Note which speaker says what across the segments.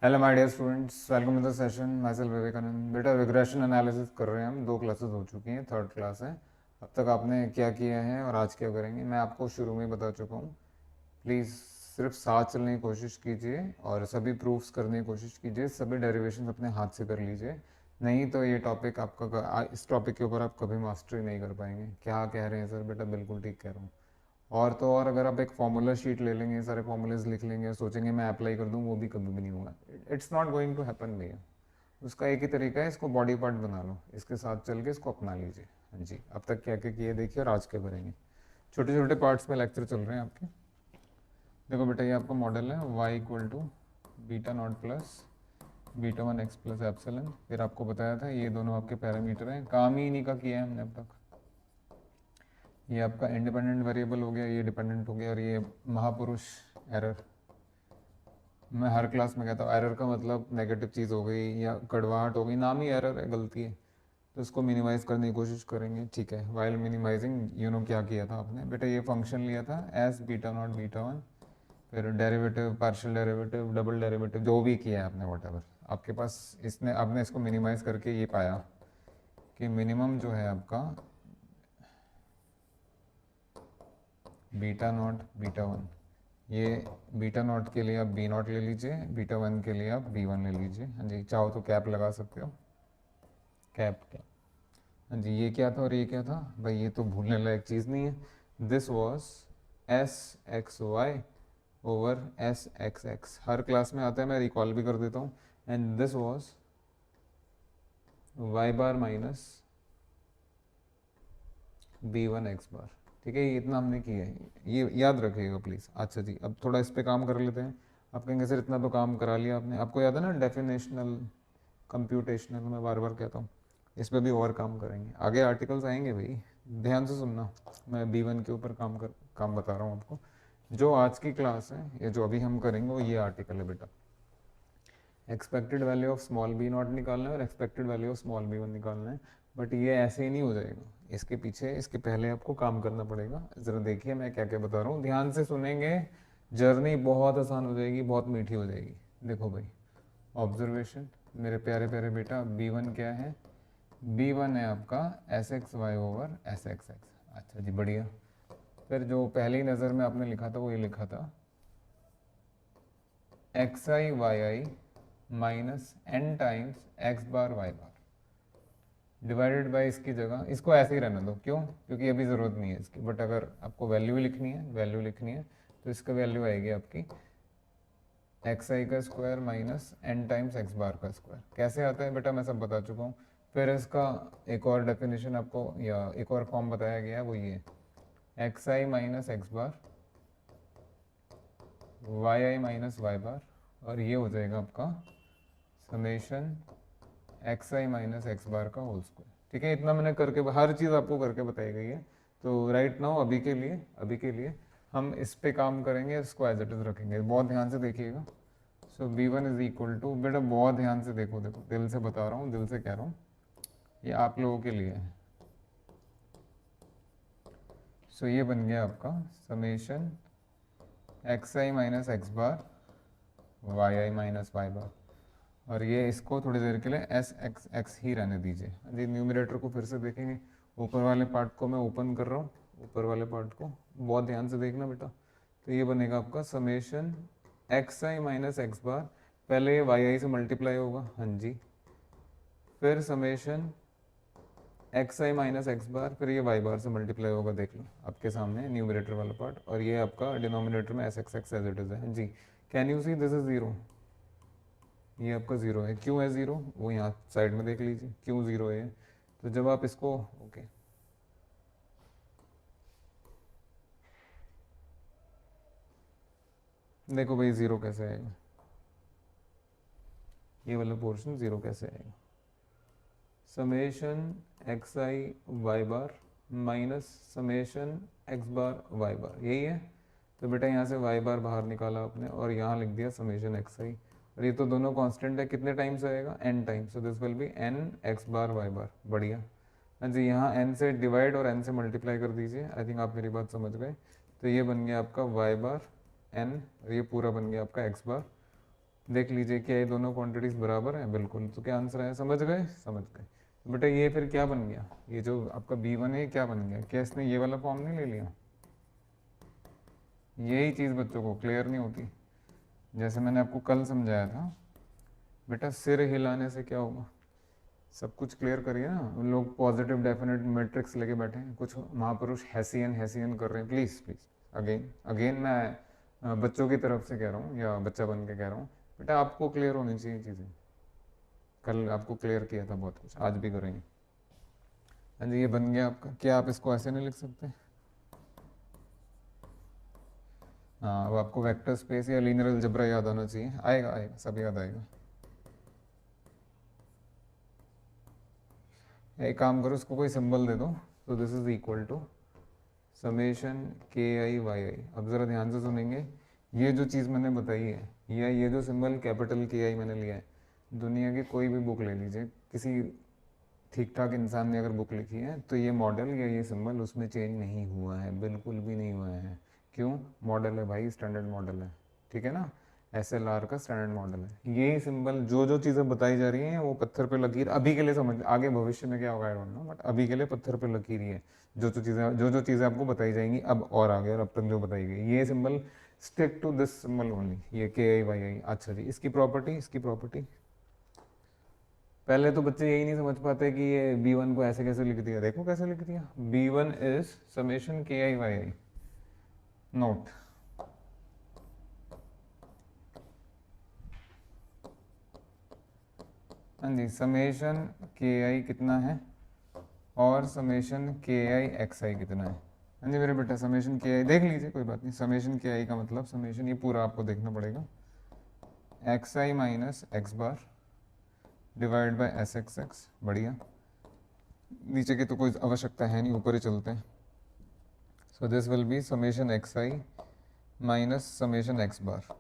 Speaker 1: Hello my dear students, welcome to the session. Myself Vivekanand. बेटा regression analysis कर रहे हैं हम। 2 क्लासेस हो चुकी हैं, थर्ड क्लास है। अब तक आपने क्या किया है और आज क्या करेंगे मैं आपको शुरू में ही बता चुका हूँ। प्लीज़ सिर्फ साथ चलने की कोशिश कीजिए और सभी प्रूफ्स करने की कोशिश कीजिए। सभी डेरिवेशन अपने हाथ से कर लीजिए, नहीं तो ये टॉपिक आपका, इस टॉपिक के ऊपर आप कभी मास्टरी नहीं कर पाएंगे। क्या कह रहे हैं सर? बेटा बिल्कुल ठीक कह रहा हूँ। और तो और अगर आप एक फार्मूला शीट ले लेंगे, सारे फार्मूलेज लिख लेंगे, सोचेंगे मैं अप्लाई कर दूँ, वो भी कभी भी नहीं होगा। It's not going to happen भैया। उसका एक ही तरीका है, इसको बॉडी पार्ट बना लो, इसके साथ चल के इसको अपना लीजिए। हाँ जी, अब तक क्या क्या किए देखिए और आज क्या करेंगे। छोटे छोटे पार्ट्स में लेक्चर चल रहे हैं आपके। देखो बेटा, ये आपका मॉडल है y equal to beta naught plus beta one x plus epsilon. फिर आपको बताया था ये दोनों आपके पैरामीटर हैं, काम ही इन्हीं का किया है हमने अब तक। ये आपका इंडिपेंडेंट वेरिएबल हो गया, ये डिपेंडेंट हो गया, और ये महापुरुष एरर। मैं हर क्लास में कहता हूँ एरर का मतलब नेगेटिव चीज़ हो गई या कड़वाहट हो गई, नाम ही एरर है, गलती है। तो इसको मिनिमाइज़ करने की कोशिश करेंगे, ठीक है। वाइल मिनिमाइजिंग यू नो क्या किया था आपने बेटा, ये फंक्शन लिया था as beta naught beta one, फिर derivative, partial derivative, double derivative, जो भी किया है आपने, वट एवर आपके पास, इसने आपने इसको मिनिमाइज़ करके ये पाया कि मिनिमम जो है आपका बीटा नॉट बीटा वन, ये बीटा नॉट के लिए आप बी नॉट ले लीजिए, बीटा वन के लिए आप बी वन ले लीजिए। हाँ जी, चाहो तो कैप लगा सकते हो, कैप कैप। हाँ जी, ये क्या था और ये क्या था भाई, ये तो भूलने लायक चीज़ नहीं है। This was S x Y over S x X, हर क्लास में आता है, मैं रिकॉल भी कर देता हूँ। And this was Y bar minus B one X bar. ठीक है, ये इतना हमने किया है, ये याद रखिएगा प्लीज़। अच्छा जी, अब थोड़ा इस पे काम कर लेते हैं। आप कहेंगे सर इतना तो काम करा लिया आपने, आपको याद है ना डेफिनेशनल कंप्यूटेशनल, मैं बार बार कहता हूँ, इस पर भी और काम करेंगे, आगे आर्टिकल्स आएंगे भाई, ध्यान से सुनना। मैं बी वन के ऊपर काम बता रहा हूँ आपको। जो आज की क्लास है, ये जो अभी हम करेंगे, वो ये आर्टिकल है बेटा। Expected value of small b naught निकालना है और expected value of small b one निकालना है। बट ये ऐसे ही नहीं हो जाएगा, इसके पीछे, इसके पहले आपको काम करना पड़ेगा। ज़रा देखिए मैं क्या क्या बता रहा हूँ, ध्यान से सुनेंगे, जर्नी बहुत आसान हो जाएगी, बहुत मीठी हो जाएगी। देखो भाई, ऑब्जर्वेशन मेरे प्यारे प्यारे बेटा, बी वन क्या है? बी वन है आपका s x Y over S x x. अच्छा जी, बढ़िया। फिर जो पहली नज़र में आपने लिखा था वो ये लिखा था x i y i minus N times x bar Y bar divided by, इसकी जगह इसको ऐसे ही रहने दो। क्यों? क्योंकि अभी ज़रूरत नहीं है इसकी, बट अगर आपको वैल्यू लिखनी है, वैल्यू लिखनी है, तो इसका वैल्यू आएगी आपकी एक्स आई का square minus N times x bar का स्क्वायर। कैसे आता है बेटा मैं सब बता चुका हूँ। फिर इसका एक और डेफिनेशन आपको, या एक और फॉर्म बताया गया है, वो ये x I minus x bar Y i minus Y बार, और ये हो जाएगा आपका समेशन एक्स आई माइनस एक्स बार का होल स्क्वायर। ठीक है, इतना मैंने करके, हर चीज़ आपको करके बताई गई है। तो राइट नाउ, अभी के लिए हम इस पे काम करेंगे, इसको एज इट इज़ रखेंगे। बहुत ध्यान से देखिएगा। So B one is equal to, बेटा बहुत ध्यान से देखो, देखो दिल से बता रहा हूँ, दिल से कह रहा हूँ, ये आप लोगों के लिए है। सो ये बन गया आपका summation X I minus x bar Y i minus Y बार, और ये इसको थोड़ी देर के लिए एस एक्स एक्स ही रहने दीजिए। जी, न्यूमरेटर को फिर से देखेंगे, ऊपर वाले पार्ट को मैं ओपन कर रहा हूँ, ऊपर वाले पार्ट को बहुत ध्यान से देखना बेटा। तो ये बनेगा आपका समेशन एक्स आई माइनस एक्स बार, पहले ये वाई आई से मल्टीप्लाई होगा, हाँ जी, फिर समेशन एक्स आई माइनस एक्स बार, फिर ये वाई बार से मल्टीप्लाई होगा, देख लो आपके सामने न्यूमरेटर वाला पार्ट, और ये आपका डिनोमिनेटर में S x X as it is है। हाँ जी, can you see this is zero, ये आपका ज़ीरो है। क्यों है ज़ीरो, वो यहाँ साइड में देख लीजिए क्यों ज़ीरो है। तो जब आप इसको, ओके, देखो भाई ज़ीरो कैसे आएगा, ये वाला पोर्शन ज़ीरो कैसे आएगा? Summation X i Y bar minus summation x bar Y बार, यही है। तो बेटा यहाँ से वाई बार बाहर निकाला आपने और यहाँ लिख दिया समेशन एक्स आई, और ये तो दोनों कांस्टेंट है, कितने टाइम्स आएगा? N times, so this will be N X bar Y bar. बढ़िया। हाँ जी, यहाँ एन से डिवाइड और एन से मल्टीप्लाई कर दीजिए, आई थिंक आप मेरी बात समझ गए। तो ये बन गया आपका वाई बार एन, और ये पूरा बन गया आपका एक्स बार देख लीजिए क्या ये दोनों क्वांटिटीज बराबर हैं, बिल्कुल। तो क्या आंसर है, समझ गए, समझ गए। तो बेटा ये फिर क्या बन गया, ये जो आपका B1 है क्या बन गया, क्या इसने ये वाला फॉर्म नहीं ले लिया। यही चीज़ बच्चों को क्लियर नहीं होती। जैसे मैंने आपको कल समझाया था बेटा, सिर हिलाने से क्या होगा, सब कुछ क्लियर करिए ना। उन लोग पॉजिटिव डेफिनेट मैट्रिक्स लेके बैठे हैं, कुछ महापुरुष हैसियन हैसियन कर रहे हैं। प्लीज़ प्लीज़, अगेन अगेन मैं बच्चों की तरफ से कह रहा हूँ या बच्चा बन के कह रहा हूँ, बेटा आपको क्लियर होनी चाहिए चीज़ें। कल आपको क्लियर किया था बहुत कुछ, आज भी करेंगे। हाँ जी, ये बन गया आपका। क्या आप इसको ऐसे नहीं लिख सकते? हाँ, अब आपको वेक्टर स्पेस या लीनियर अलजेब्रा याद आना चाहिए। आएगा आएगा, सब याद आएगा। एक काम करो, इसको कोई सिंबल दे दो। तो this is equal to summation KI YI। अब ज़रा ध्यान से सुनेंगे, ये जो चीज़ मैंने बताई है, या ये जो सिंबल कैपिटल KI मैंने लिया है, दुनिया की कोई भी बुक ले लीजिए, किसी ठीक ठाक इंसान ने अगर बुक लिखी है तो ये मॉडल या ये सिंबल उसमें चेंज नहीं हुआ है, बिल्कुल भी नहीं हुआ है। क्यों? मॉडल है भाई, स्टैंडर्ड मॉडल है, ठीक है ना। SLR का स्टैंडर्ड मॉडल है। ये सिंबल जो जो चीज़ें बताई जा रही हैं वो पत्थर पे लकीर, अभी के लिए समझ, आगे भविष्य में क्या होगा आई डोंट नो, बट अभी के लिए पत्थर पे लकीर ही है। जो जो चीज़ें आपको बताई जाएंगी अब और आगे, और अब तक जो बताई गई, ये symbol stick to this symbol only, ये KI YI। अच्छा जी, इसकी प्रॉपर्टी पहले तो बच्चे यही नहीं समझ पाते कि ये B1 को ऐसे कैसे लिख दिया। देखो कैसे लिख दिया, B1 is summation KI YI। Note, हाँ जी, समेशन KI कितना है और समेशन KI XI कितना है। हाँ जी मेरे बेटा, समेशन KI देख लीजिए, कोई बात नहीं। समेशन KI का मतलब समेशन, ये पूरा आपको देखना पड़ेगा, XI माइनस एक्स बार डिवाइड बाय SXX। बढ़िया, नीचे की तो कोई आवश्यकता है नहीं, ऊपर ही चलते हैं। सो this will be summation XI minus summation x bar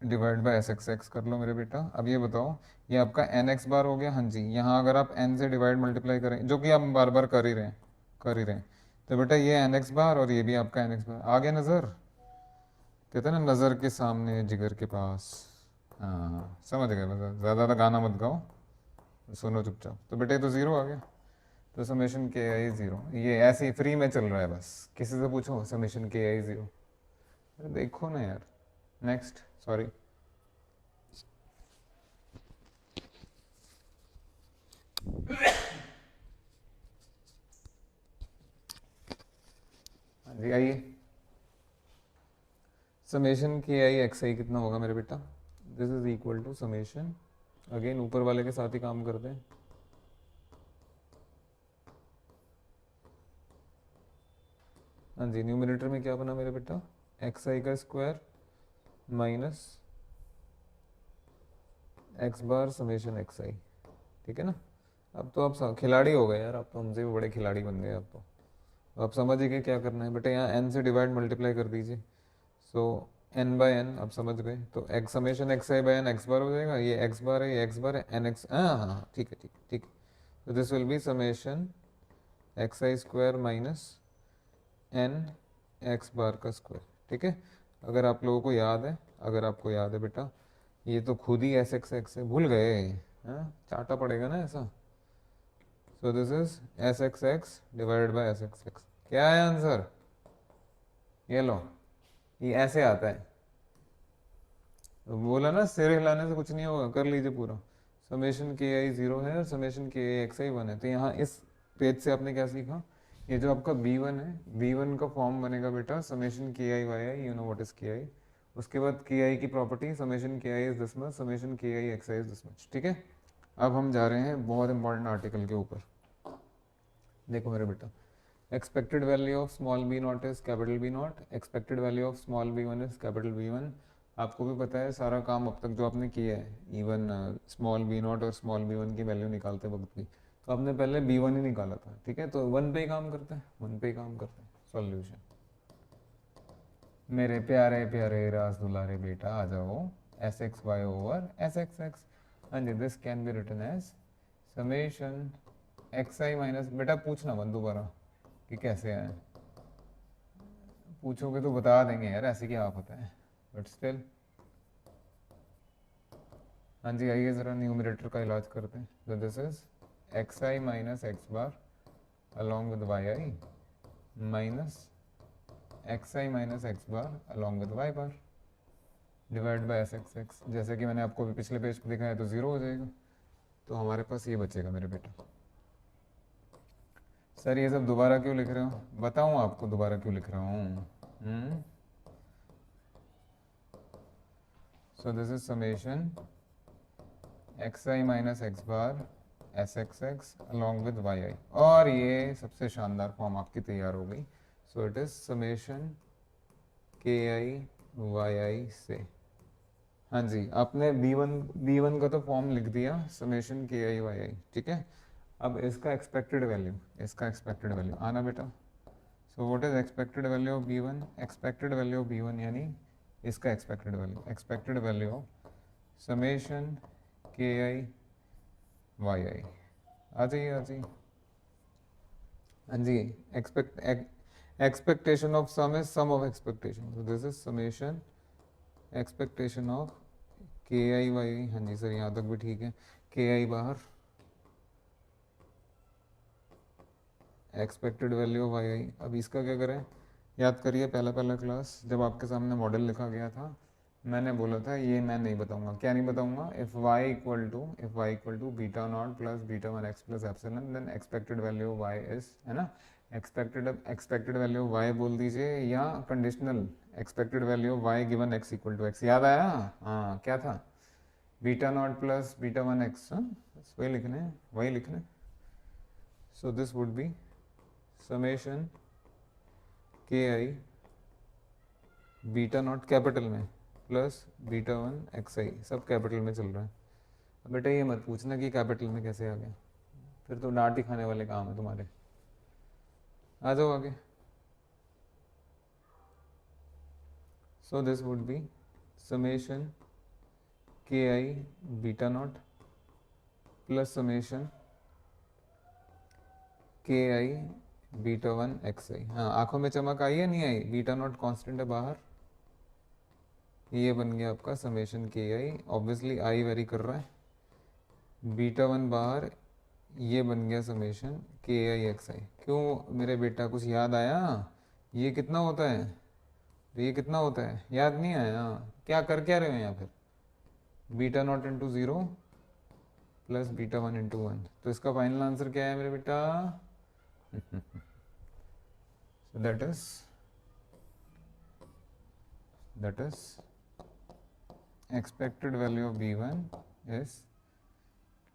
Speaker 1: divide bye SXX। कर लो मेरे बेटा। अब ये बताओ, ये आपका NX बार हो गया। हाँ जी, यहाँ अगर आप N से डिवाइड मल्टीप्लाई करें, जो कि आप बार बार कर ही रहे हैं, तो बेटा ये NX बार और ये भी आपका NX बार आ गया। नज़र, कहते हैं ना, नज़र के सामने जिगर के पास। हाँ समझ गए, बस ज़्यादा गाना मत गाओ, सुनो चुपचाप। तो बेटा ये तो ज़ीरो आ गया, तो समेशन KI ज़ीरो। ये ऐसे ही फ्री में चल रहा है, बस किसी से पूछो समेशन KI ज़ीरो। देखो ना यार, नेक्स्ट, सॉरी। हाँ जी आइए, समेशन KI XI कितना होगा मेरे बेटा, this is equal to summation, again ऊपर वाले के साथ ही काम करते हैं। हाँ जी, न्यूमिनेटर में क्या बना मेरे बेटा, XI का स्क्वायर माइनस एक्स बार समेशन XI, ठीक है ना। अब तो आप खिलाड़ी हो गए यार, आप तो हमसे भी बड़े खिलाड़ी बन गए। अब तो आप समझ ही गए क्या करना है बेटा, यहाँ n से डिवाइड मल्टीप्लाई कर दीजिए। सो n बाय n आप समझ गए, तो X summation XI by n X bar हो जाएगा। ये एक्स बार है, ये एक्स बार है, एन एक्स, हाँ हाँ ठीक है ठीक है ठीक है। तो this will be summation XI square minus n X bar का स्क्वायर, ठीक है। अगर आप लोगों को याद है, अगर आपको याद है बेटा, ये तो खुद ही SXX है, भूल गए, हाँ चाटा पड़ेगा ना ऐसा। सो this is SXX divided by SXX। क्या है आंसर, ये लो, ये ऐसे आता है। तो बोला ना, सिर हिलाने से कुछ नहीं होगा, कर लीजिए पूरा। समेशन KI ज़ीरो है और समेशन KI XI वन है। तो यहाँ इस पेज से आपने क्या सीखा, ये जो आपका B1 है, B1 का फॉर्म बनेगा बेटा summation KI YI, you know what is KI। उसके बाद KI की property, summation KI is this much, summation KI XI is this much, ठीक है। अब हम जा रहे हैं बहुत इंपॉर्टेंट आर्टिकल के ऊपर। देखो मेरे बेटा, expected value of small b naught is capital b naught, expected value of small B1 is capital B1। आपको भी पता है सारा काम अब तक जो आपने किया है, इवन स्मॉल बी नॉट और स्मॉल B1 की वैल्यू निकालते वक्त भी, तो आपने पहले B1 ही निकाला था, ठीक है। तो वन पे ही काम करते हैं, वन पे ही काम करते हैं। सॉल्यूशन, मेरे प्यारे प्यारे रास दुलारे बेटा आ जाओ, SXY ओवर SXX। हाँ जी, this can be written as summation XI minus, बेटा पूछना मत दोबारा कि कैसे आए, पूछोगे तो बता देंगे यार, ऐसे क्या आप होता है, बट स्टिल हाँ जी, आइए ज़रा न्यूमरेटर का इलाज करते हैं। तो this is x I minus x bar along with Y i minus x I minus x bar along with y bar divide by s x x. जैसे कि मैंने आपको भी पिछले पेज पे दिखाया तो ज़ीरो हो जाएगा, तो हमारे पास ये बचेगा मेरे बेटा। सर ये सब दोबारा क्यों लिख रहे हो? बताऊँ आपको दोबारा क्यों लिख रहा हूँ? So this is summation X I minus x bar S x X along with Y I, और ये सबसे शानदार फॉर्म आपकी तैयार हो गई। So it is summation k I y आई से। हाँ जी, आपने बी वन का तो फॉर्म लिख दिया, समेशन के आई वाई आई, ठीक है। अब इसका एक्सपेक्टेड वैल्यू आना बेटा। So what is expected value of B one? Expected value of B one यानी इसका expected value of summation k I y आई। आ जाइए आ जाइए। हाँ जी, expectation of sum is sum of expectation, so this is summation expectation of K I y आई। हाँ जी sir, यहाँ तक भी ठीक है। के आई बाहर, एक्सपेक्टेड वैल्यू ऑफ वाई आई। अब इसका क्या करें? याद करिए पहला क्लास जब आपके सामने मॉडल लिखा गया था, मैंने बोला था ये मैं नहीं बताऊंगा। क्या नहीं बताऊंगा? If y equal to beta naught plus beta one x plus epsilon then expected value of y is, है ना। एक्सपेक्टेड वैल्यू ऑफ वाई बोल दीजिए, या conditional expected value of y given x equal to x. याद आया? हाँ, क्या था? Beta naught plus beta one x. बस वही लिखने। So this would be summation k i beta naught capital में प्लस बीटा वन एक्स आई, सब कैपिटल में चल रहा है। अब बेटा ये मत पूछना कि कैपिटल में कैसे आ गया, फिर तो डांट ही खाने वाले काम है तुम्हारे। आ जाओ आगे। सो this would be summation k i beta naught plus summation k i beta one x आई। हाँ, आंखों में चमक आई है नहीं आई? बीटा नॉट कांस्टेंट है बाहर, ये बन गया आपका summation k I, obviously I very कर रहा है। बीटा वन बाहर, ये बन गया समेशन के आई एक्स आई। क्यों मेरे बेटा, कुछ याद आया? ये कितना होता है? तो ये कितना होता है, याद नहीं आया? क्या कर क्या रहे हो यहाँ? फिर beta not into zero plus beta one into one. तो इसका फाइनल आंसर क्या है मेरे बेटा? So that is expected value of b1 is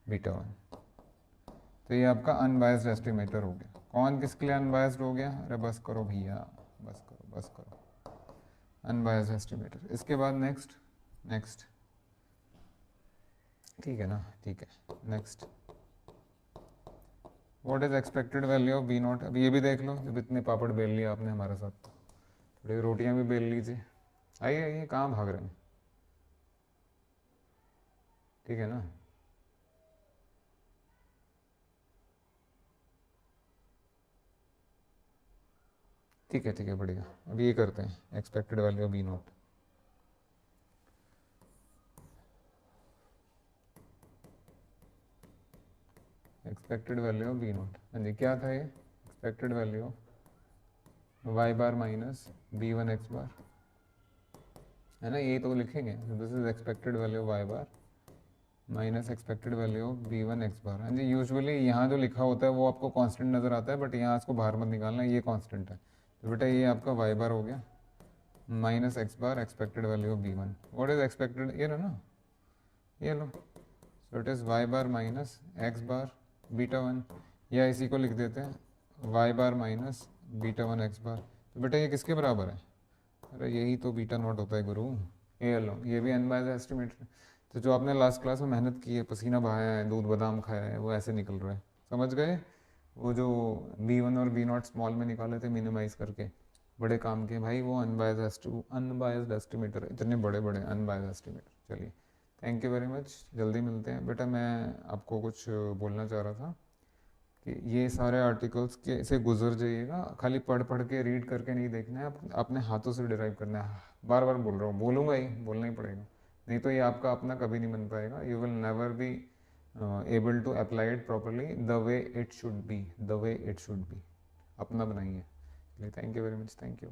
Speaker 1: beta one. तो ये आपका अनबायस्ड एस्टिमेटर हो गया। कौन किसके लिए अनबायस्ड हो गया? अरे बस करो भैया, बस करो। Unbiased estimator. इसके बाद नेक्स्ट ठीक है ना? ठीक है, next what is expected value of B naught? अब ये भी देख लो, जब इतने पापड़ बेल लिया आपने हमारे साथ, थोड़ी रोटियां भी बेल लीजिए। आइए कहाँ भाग रहे हैं? ठीक है ना? ठीक है बढ़िया। अब ये करते हैं expected value of B naught. Expected value of B naught, हाँ जी, क्या था ये? Expected value of Y bar minus B one X bar, है ना? ये तो लिखेंगे। This is expected value of Y bar minus expected value of B one X bar. हाँ जी, यूजुअली यहाँ जो लिखा होता है वो आपको कांस्टेंट नज़र आता है, बट यहाँ इसको बाहर मत निकालना, ये कांस्टेंट है। तो बेटा ये आपका वाई बार हो गया minus x bar expected value of B one. What is expected? ये लो ना, ये लो। So it is Y bar minus x bar beta one, या इसी को लिख देते हैं Y bar minus beta one X bar. तो बेटा ये किसके बराबर है? अरे यही तो बीटा नॉट होता है गुरु। ये लो, ये भी अनबायस्ड एस्टिमेट। तो जो आपने लास्ट क्लास में मेहनत की है, पसीना बहाया है, दूध बादाम खाया है, वो ऐसे निकल रहा है, समझ गए? वो जो बी वन और बी नॉट स्मॉल में निकाले थे मिनिमाइज करके, बड़े काम के भाई, वो अनबायस्ड एस्टिमेटर, इतने बड़े बड़े अनबायस्ड एस्टिमेटर। चलिए, थैंक यू वेरी मच, जल्दी मिलते हैं। बेटा मैं आपको कुछ बोलना चाह रहा था कि ये सारे आर्टिकल्स के से गुजर जाइएगा, खाली पढ़ पढ़ के रीड करके नहीं देखना है, अपने हाथों से डिराइव करना है। बार बार बोल रहा हूँ, बोलूँगा ही, बोलना ही पड़ेगा। नहीं तो ये आपका अपना कभी नहीं बन पाएगा. You will never be able to apply it properly the way it should be, the way it should be. अपना बनाइए. Thank you very much. Thank you.